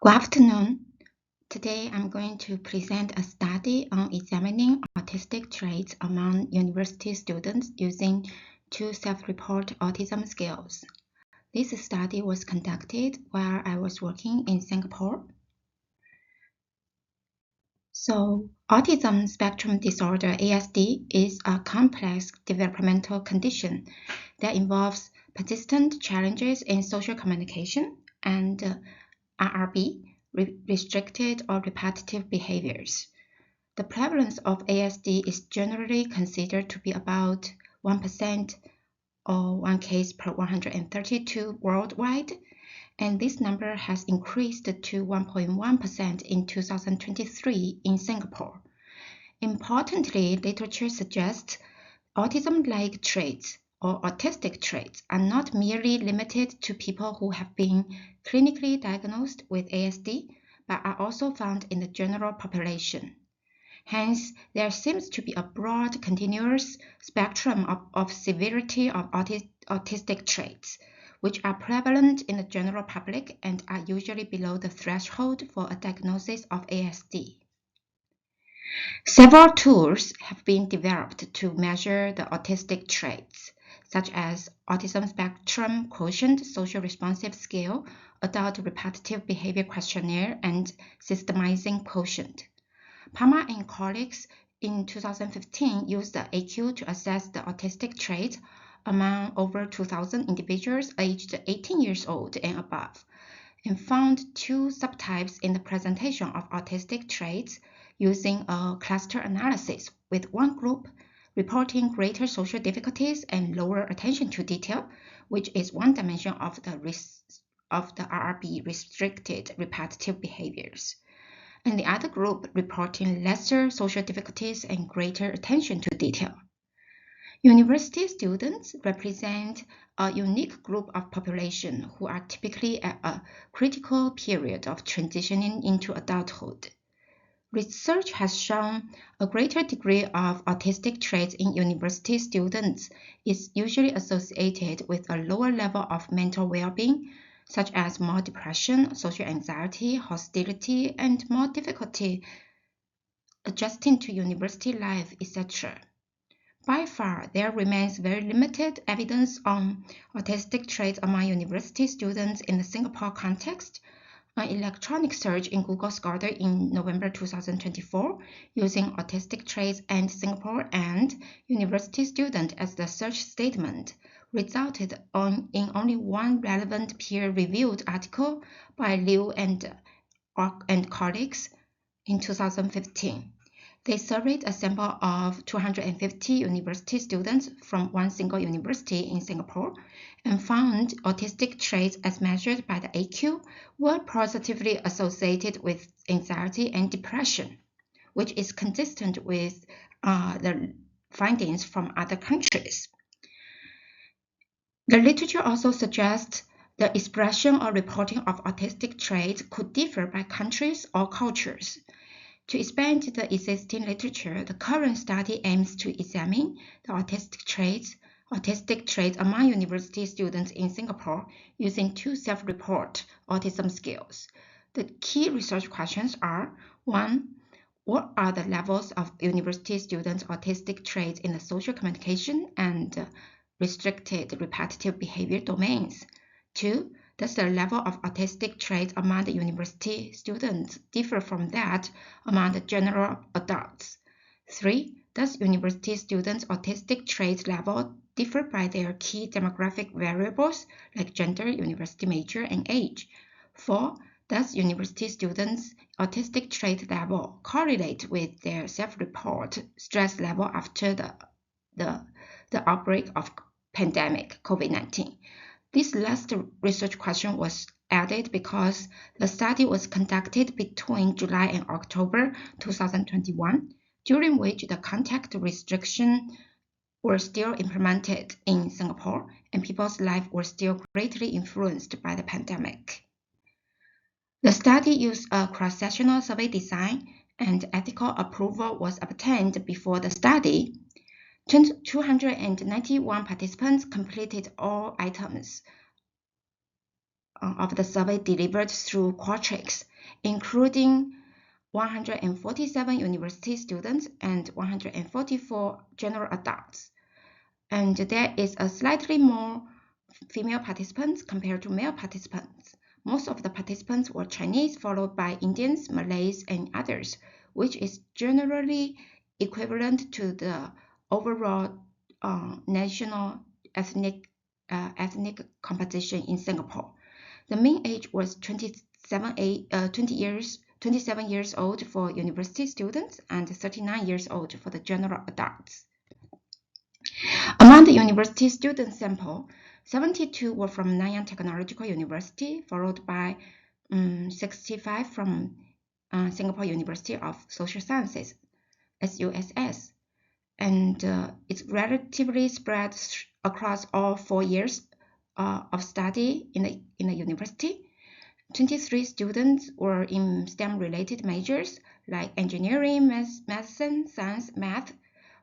Good afternoon. Today I'm going to present a study on examining autistic traits among university students using two self-report autism scales. This study was conducted while I was working in Singapore. Autism spectrum disorder, ASD, is a complex developmental condition that involves persistent challenges in social communication and RRB, restricted or repetitive behaviors. The prevalence of ASD is generally considered to be about 1% or one case per 132 worldwide, and this number has increased to 1.1% in 2023 in Singapore. Importantly, literature suggests autism-like traits or autistic traits are not merely limited to people who have been clinically diagnosed with ASD, but are also found in the general population. Hence, there seems to be a broad continuous spectrum of severity of autistic traits, which are prevalent in the general public and are usually below the threshold for a diagnosis of ASD. Several tools have been developed to measure the autistic traits, such as Autism Spectrum Quotient Social Responsive Scale, Adult Repetitive Behavior Questionnaire, and Systemizing Quotient. Palmer and colleagues in 2015 used the AQ to assess the autistic traits among over 2,000 individuals aged 18 years old and above, and found two subtypes in the presentation of autistic traits using a cluster analysis, with one group reporting greater social difficulties and lower attention to detail, which is one dimension of the RRB, restricted repetitive behaviors, and the other group reporting lesser social difficulties and greater attention to detail. University students represent a unique group of population who are typically at a critical period of transitioning into adulthood. Research has shown a greater degree of autistic traits in university students is usually associated with a lower level of mental well-being, such as more depression, social anxiety, hostility, and more difficulty adjusting to university life, etc. By far, there remains very limited evidence on autistic traits among university students in the Singapore context. An electronic search in Google Scholar in November 2024, using autistic traits and Singapore and university student as the search statement, resulted in only one relevant peer-reviewed article by Liu and colleagues in 2015. They surveyed a sample of 250 university students from one single university in Singapore and found autistic traits as measured by the AQ were positively associated with anxiety and depression, which is consistent with the findings from other countries. The literature also suggests the expression or reporting of autistic traits could differ by countries or cultures. To expand the existing literature, the current study aims to examine the autistic traits among university students in Singapore using two self-report autism scales. The key research questions are: 1. What are the levels of university students' autistic traits in the social communication and restricted repetitive behavior domains? 2. Does the level of autistic traits among the university students differ from that among the general adults? 3. Does university students' autistic traits level differ by their key demographic variables like gender, university major, and age? 4. Does university students' autistic trait level correlate with their self-report stress level after the outbreak of pandemic COVID-19? This last research question was added because the study was conducted between July and October 2021, during which the contact restrictions were still implemented in Singapore and people's lives were still greatly influenced by the pandemic. The study used a cross-sectional survey design, and ethical approval was obtained before the study. 291 participants completed all items of the survey delivered through Qualtrics, including 147 university students and 144 general adults. And there is a slightly more female participants compared to male participants. Most of the participants were Chinese, followed by Indians, Malays, and others, which is generally equivalent to the overall national ethnic composition in Singapore. The mean age was 27 years old for university students and 39 years old for the general adults. Among the university student sample, 72 were from Nanyang Technological University, followed by 65 from Singapore University of Social Sciences, SUSS, and it's relatively spread across all 4 years of study in the university. 23 students were in STEM-related majors like engineering, medicine, science, math,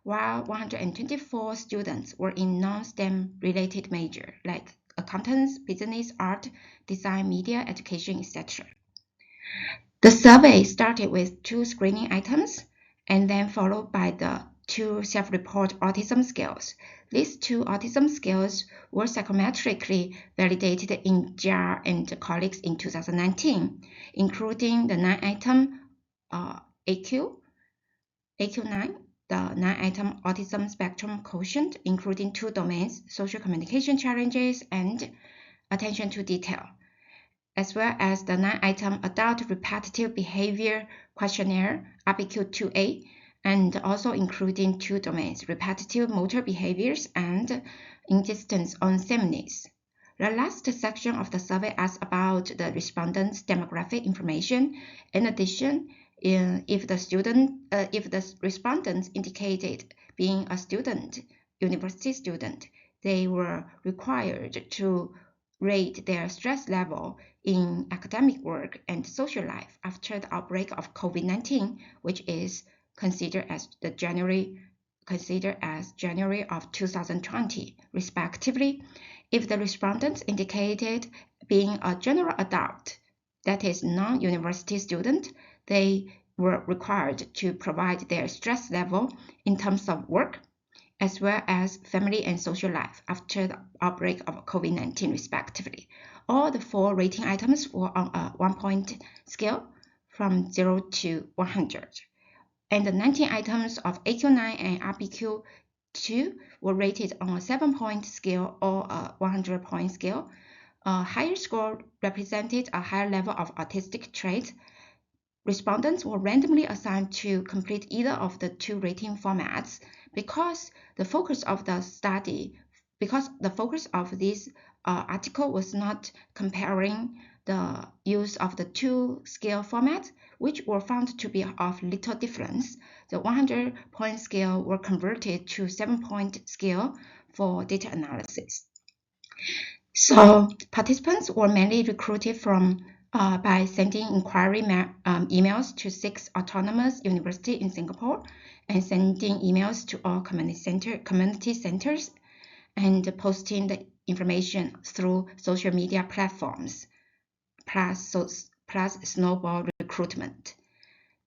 while 124 students were in non-STEM related major like accountants, business, art, design, media, education, etc. The survey started with 2 screening items and then followed by the 2 self-report autism scales. These 2 autism scales were psychometrically validated in Jia and colleagues in 2019, including the 9-item AQ9, the 9-item autism spectrum quotient, including 2 domains, social communication challenges and attention to detail, as well as the 9-item adult repetitive behavior questionnaire, RPQ2A, and also including 2 domains, repetitive motor behaviors and insistence on sameness. The last section of the survey asks about the respondents' demographic information. In addition, if the respondents indicated being a student, university student, they were required to rate their stress level in academic work and social life after the outbreak of COVID-19, which is considered as January of 2020, respectively. If the respondents indicated being a general adult, that is non-university student, they were required to provide their stress level in terms of work, as well as family and social life after the outbreak of COVID-19, respectively. All the 4 rating items were on a 1-point scale from 0 to 100. And the 19 items of AQ9 and RPQ2 were rated on a 7-point scale or a 100-point scale. A higher score represented a higher level of autistic traits. Respondents were randomly assigned to complete either of the 2 rating formats because the focus of this article was not comparing the use of the 2 scale formats, which were found to be of little difference. The 100-point scale were converted to 7-point scale for data analysis. So participants were mainly recruited by sending inquiry emails to 6 autonomous universities in Singapore and sending emails to all community centers and posting the information through social media platforms, plus snowball recruitment.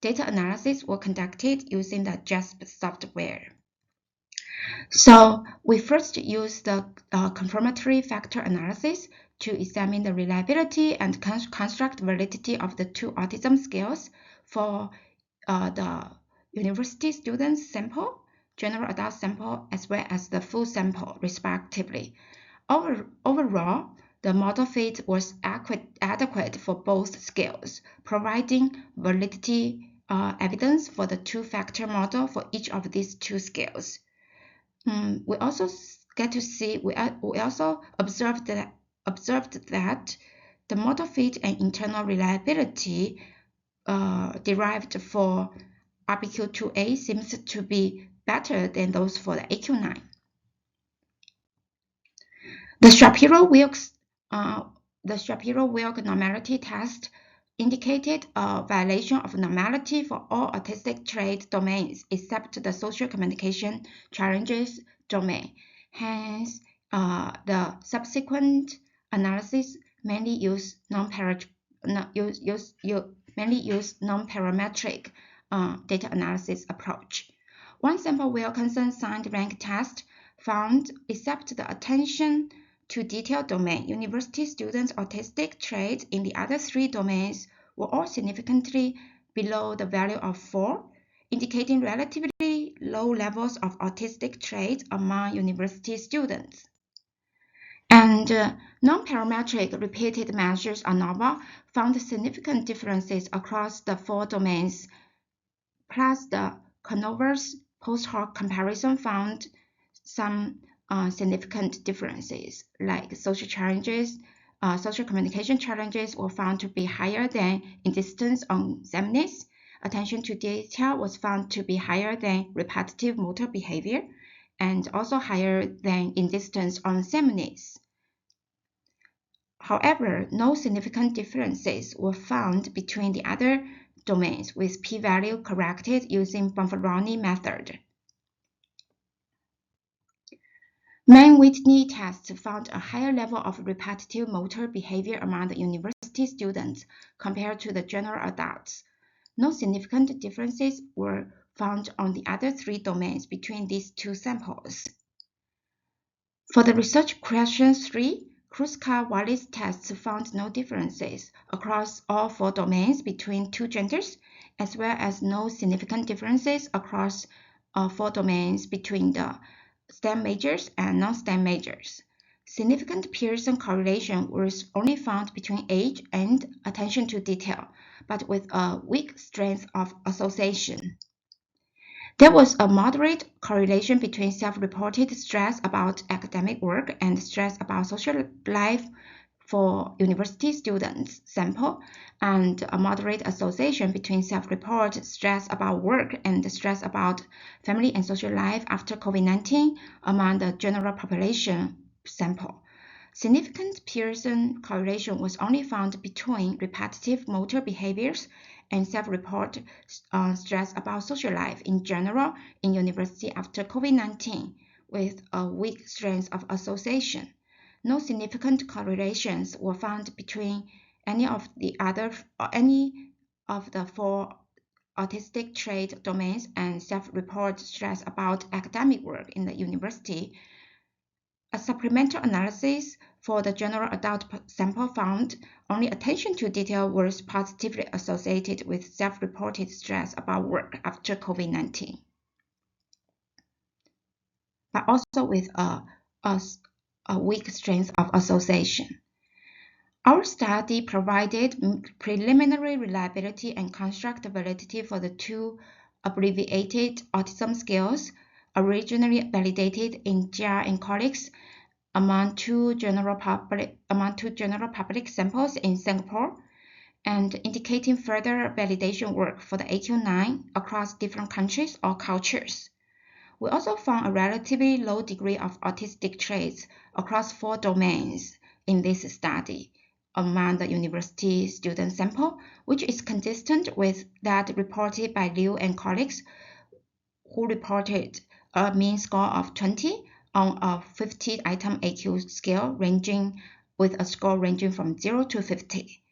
Data analysis were conducted using the JASP software. So we first used the confirmatory factor analysis to examine the reliability and construct validity of the 2 autism scales for the university students sample, general adult sample, as well as the full sample, respectively. Overall, the model fit was adequate for both scales, providing validity evidence for the 2-factor model for each of these 2 scales. We also observed that the model fit and internal reliability derived for RPQ2A seems to be better than those for the AQ9. The Shapiro-Wilk normality test indicated a violation of normality for all autistic trait domains except the social communication challenges domain. Hence, the subsequent analysis mainly use non-parametric data analysis approach. One sample Wilkinson signed rank test found, except the attention to detail domain, university students' autistic traits in the other three domains were all significantly below the value of 4, indicating relatively low levels of autistic traits among university students. And non-parametric repeated measures ANOVA found significant differences across the 4 domains, plus the Canover's post-hoc comparison found some significant differences, like social challenges. Social communication challenges were found to be higher than in distance on examiners. Attention to detail was found to be higher than repetitive motor behavior, and also higher than in distance on examiners. However, no significant differences were found between the other domains, with p-value corrected using Bonferroni method. Mann-Whitney tests found a higher level of repetitive motor behavior among the university students compared to the general adults. No significant differences were found on the other 3 domains between these 2 samples. For the research question 3, Kruskal-Wallis tests found no differences across all 4 domains between 2 genders, as well as no significant differences across 4 domains between the STEM majors and non-STEM majors. Significant Pearson correlation was only found between age and attention to detail, but with a weak strength of association. There was a moderate correlation between self-reported stress about academic work and stress about social life for university students sample, and a moderate association between self-reported stress about work and stress about family and social life after COVID-19 among the general population sample. Significant Pearson correlation was only found between repetitive motor behaviors and self-report stress about social life in general in university after COVID-19, with a weak strength of association. No significant correlations were found between any of the 4 autistic trait domains and self-report stress about academic work in the university. A supplemental analysis for the general adult sample found only attention to detail was positively associated with self-reported stress about work after COVID-19, but also with a weak strength of association. Our study provided preliminary reliability and construct validity for the 2 abbreviated autism scales originally validated in Jia and colleagues among two general public samples in Singapore, and indicating further validation work for the AQ9 across different countries or cultures. We also found a relatively low degree of autistic traits across 4 domains in this study among the university student sample, which is consistent with that reported by Liu and colleagues, who reported a mean score of 20 on a 50-item AQ scale with a score ranging from 0 to 50.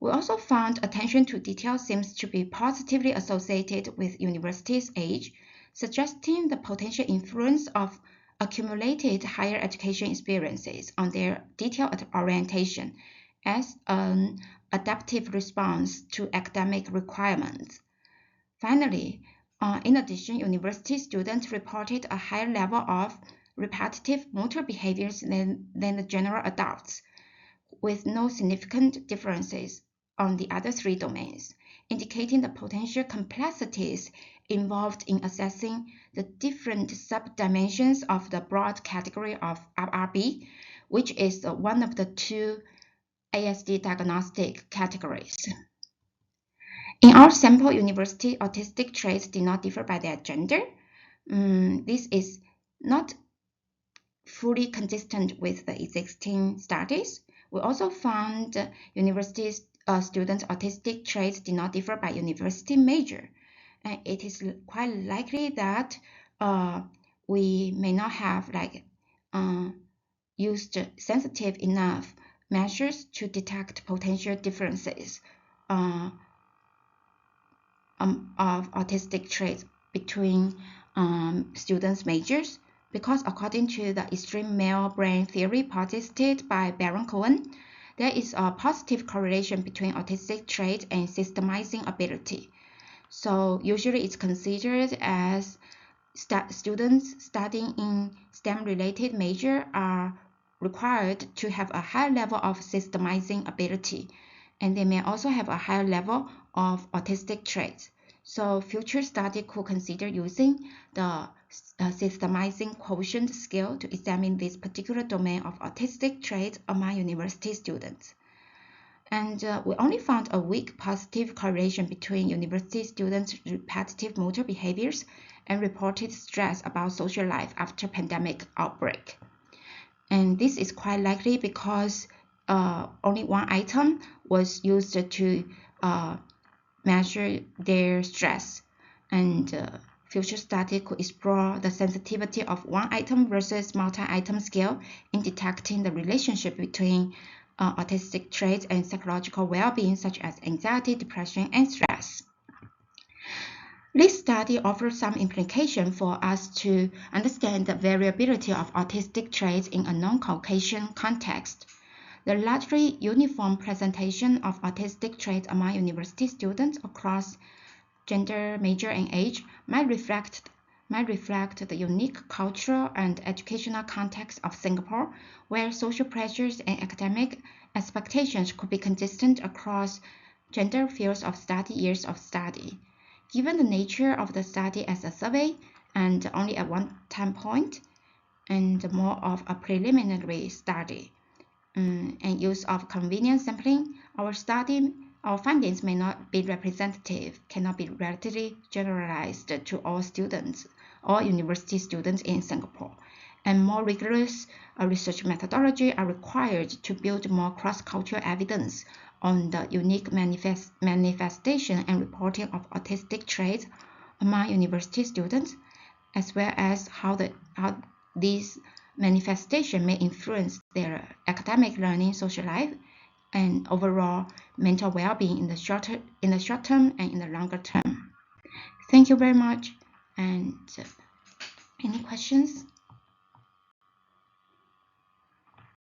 We also found attention to detail seems to be positively associated with university's age, suggesting the potential influence of accumulated higher education experiences on their detail orientation as an adaptive response to academic requirements. Finally, in addition, university students reported a higher level of repetitive motor behaviors than the general adults, with no significant differences on the other 3 domains, indicating the potential complexities involved in assessing the different subdimensions of the broad category of RRB, which is one of the 2 ASD diagnostic categories. In our sample, university autistic traits did not differ by their gender. This is not fully consistent with the existing studies. We also found university students' autistic traits did not differ by university major. And it is quite likely that we may not have used sensitive enough measures to detect potential differences of autistic traits between students' majors, because according to the extreme male brain theory posited by Baron Cohen, there is a positive correlation between autistic traits and systemizing ability. So usually it's considered as students studying in STEM-related major are required to have a high level of systemizing ability, and they may also have a higher level of autistic traits. So future study could consider using the systemizing quotient scale to examine this particular domain of autistic traits among university students. And we only found a weak positive correlation between university students' repetitive motor behaviors and reported stress about social life after pandemic outbreak. And this is quite likely because only one item was used to measure their stress, and future study could explore the sensitivity of one item versus multi-item scale in detecting the relationship between autistic traits and psychological well-being, such as anxiety, depression, and stress. This study offers some implication for us to understand the variability of autistic traits in a non-Caucasian context. The largely uniform presentation of autistic traits among university students across gender, major, and age might reflect the unique cultural and educational context of Singapore, where social pressures and academic expectations could be consistent across gender fields of study, years of study. Given the nature of the study as a survey and only at one time point, and more of a preliminary study, and use of convenient sampling, our findings may not be representative, cannot be relatively generalized to all students, all university students in Singapore, and more rigorous research methodology are required to build more cross-cultural evidence on the unique manifestation and reporting of autistic traits among university students, as well as how these manifestation may influence their academic learning, social life, and overall mental well-being in the short term and in the longer term. Thank you very much. And any questions?